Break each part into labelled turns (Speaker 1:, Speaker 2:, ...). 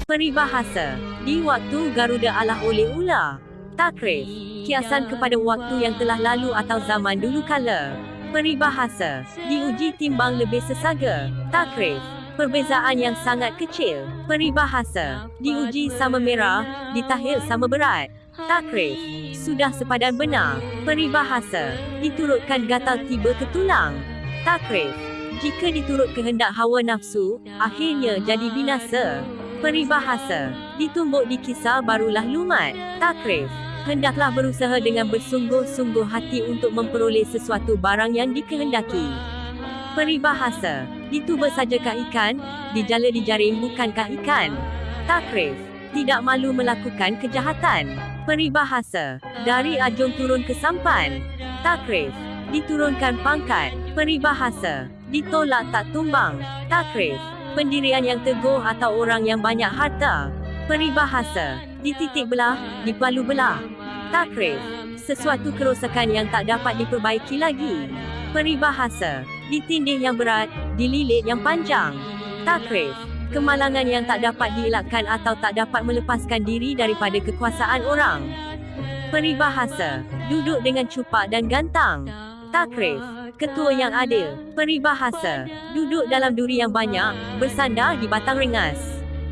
Speaker 1: Peribahasa, di waktu Garuda alah oleh ular. Takrif, kiasan kepada waktu yang telah lalu atau zaman dulu kala. Peribahasa, diuji timbang lebih sesaga. Takrif, perbezaan yang sangat kecil. Peribahasa, diuji sama merah, ditahil sama berat. Takrif, sudah sepadan benar. Peribahasa, diturutkan gatal tiba ke tulang. Takrif, jika diturut kehendak hawa nafsu, akhirnya jadi binasa. Peribahasa, ditumbuk di kisah barulah lumat. Takrif, hendaklah berusaha dengan bersungguh-sungguh hati untuk memperoleh sesuatu barang yang dikehendaki. Peribahasa, dituba sajakah ikan, dijala dijaring bukankah ikan. Takrif, tidak malu melakukan kejahatan. Peribahasa, dari ajung turun ke sampan. Takrif, diturunkan pangkat. Peribahasa, ditolak tak tumbang. Takrif, pendirian yang teguh atau orang yang banyak harta. Peribahasa, dititik belah, dipalu belah. Takrif, sesuatu kerosakan yang tak dapat diperbaiki lagi. Peribahasa, ditindih yang berat, dililit yang panjang. Takrif, kemalangan yang tak dapat dielakkan atau tak dapat melepaskan diri daripada kekuasaan orang. Peribahasa, duduk dengan cupak dan gantang. Takrif, ketua yang adil. Peribahasa, duduk dalam duri yang banyak, bersandar di batang rengas.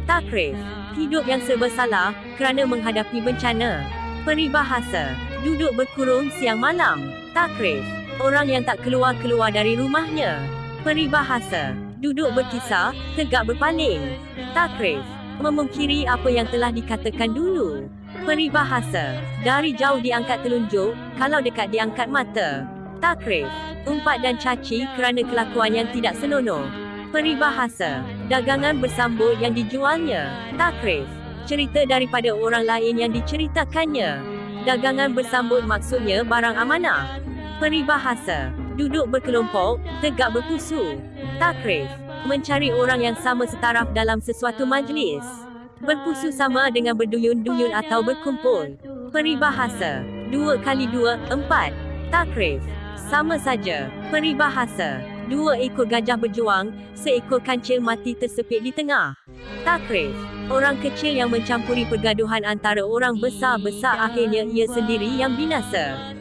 Speaker 1: Takrif, hidup yang serba salah kerana menghadapi bencana. Peribahasa, duduk berkurung siang malam. Takrif, orang yang tak keluar-keluar dari rumahnya. Peribahasa, duduk berkisar, tegak berpaling. Takrif, memungkiri apa yang telah dikatakan dulu. Peribahasa, dari jauh diangkat telunjuk, kalau dekat diangkat mata. Takrif, umpat dan caci kerana kelakuan yang tidak senonoh. Peribahasa, dagangan bersambut yang dijualnya. Takrif, cerita daripada orang lain yang diceritakannya. Dagangan bersambut maksudnya barang amanah. Peribahasa, duduk berkelompok, tegak berpusu. Takrif, mencari orang yang sama setaraf dalam sesuatu majlis. Berpusu sama dengan berduyun-duyun atau berkumpul. Peribahasa, 2 kali 2, 4. Takrif, sama saja. Peribahasa, 2 ekor gajah berjuang, seekor kancil mati tersepit di tengah. Takrif, orang kecil yang mencampuri pergaduhan antara orang besar-besar akhirnya ia sendiri yang binasa.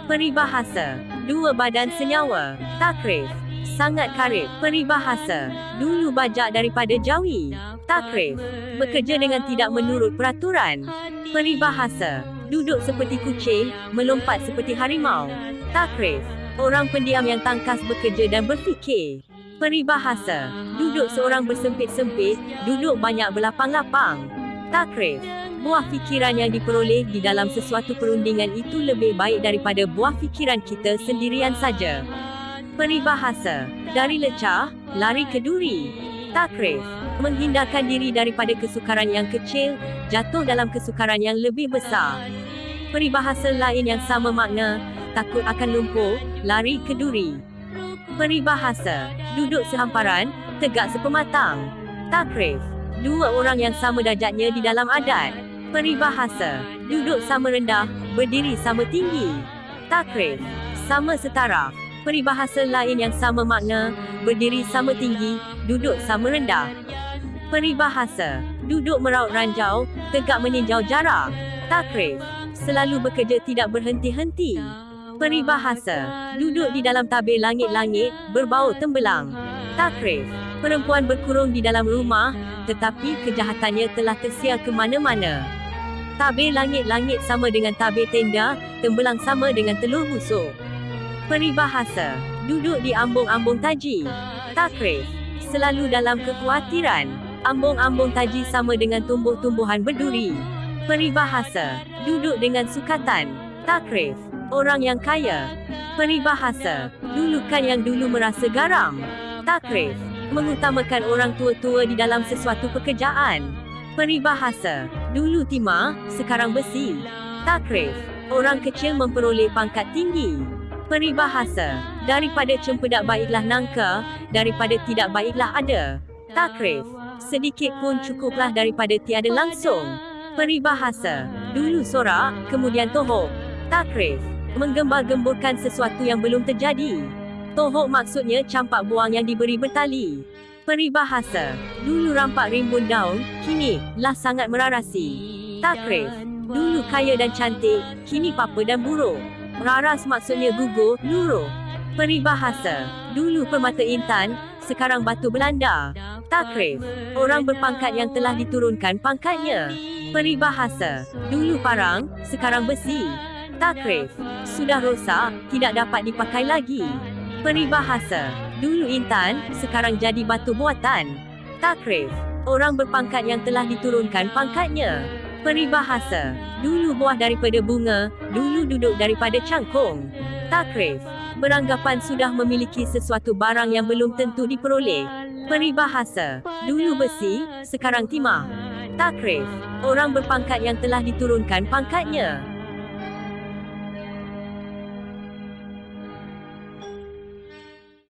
Speaker 1: Peribahasa, 2 badan senyawa. Takrif, sangat karib. Peribahasa, dulu bajak daripada jawi. Takrif, bekerja dengan tidak menurut peraturan. Peribahasa, duduk seperti kucing, melompat seperti harimau. Takrif, orang pendiam yang tangkas bekerja dan berfikir. Peribahasa, duduk seorang bersempit-sempit, duduk banyak berlapang-lapang. Takrif, buah fikiran yang diperoleh di dalam sesuatu perundingan itu lebih baik daripada buah fikiran kita sendirian saja. Peribahasa, dari lecah, lari ke duri. Takrif, menghindarkan diri daripada kesukaran yang kecil, jatuh dalam kesukaran yang lebih besar. Peribahasa lain yang sama makna, takut akan lumpur, lari ke duri. Peribahasa, duduk sehamparan, tegak sepematang. Takrif, 2 orang yang sama darjatnya di dalam adat. Peribahasa, duduk sama rendah, berdiri sama tinggi. Takrif, sama setaraf. Peribahasa lain yang sama makna, berdiri sama tinggi, duduk sama rendah. Peribahasa, duduk meraut ranjau, tegak meninjau jarak. Takrif, selalu bekerja tidak berhenti-henti. Peribahasa, duduk di dalam tabir langit-langit, berbau tembelang. Takrif, perempuan berkurung di dalam rumah, tetapi kejahatannya telah tersiar ke mana-mana. Tabir langit-langit sama dengan tabir tenda, tembelang sama dengan telur busuk. Peribahasa, duduk di ambung-ambung taji. Takrif, selalu dalam kekhawatiran. Ambung-ambung taji sama dengan tumbuh-tumbuhan berduri. Peribahasa, duduk dengan sukatan. Takrif, orang yang kaya. Peribahasa, dulukan yang dulu merasa garam. Takrif, mengutamakan orang tua-tua di dalam sesuatu pekerjaan. Peribahasa, dulu timah, sekarang besi. Takrif, orang kecil memperoleh pangkat tinggi. Peribahasa, daripada cempedak baiklah nangka, daripada tidak baiklah ada. Takrif, sedikit pun cukuplah daripada tiada langsung. Peribahasa, dulu sorak, kemudian tohok. Takrif, menggembar-gemburkan sesuatu yang belum terjadi. Tohok maksudnya campak buang yang diberi bertali. Peribahasa. Dulu rampak rimbun daun, kini lah sangat merarasi. Takrif. Dulu kaya dan cantik, kini papa dan buruk. Raras maksudnya gugur, luruh. Peribahasa. Dulu permata intan, sekarang batu Belanda. Takrif. Orang berpangkat yang telah diturunkan pangkatnya. Peribahasa. Dulu parang, sekarang besi. Takrif. Sudah rosak, tidak dapat dipakai lagi. Peribahasa. Dulu intan, sekarang jadi batu buatan. Takrif. Orang berpangkat yang telah diturunkan pangkatnya. Peribahasa. Dulu buah daripada bunga, dulu duduk daripada cangkung. Takrif. Beranggapan sudah memiliki sesuatu barang yang belum tentu diperoleh. Peribahasa. Dulu besi, sekarang timah. Takrif. Orang berpangkat yang telah diturunkan pangkatnya.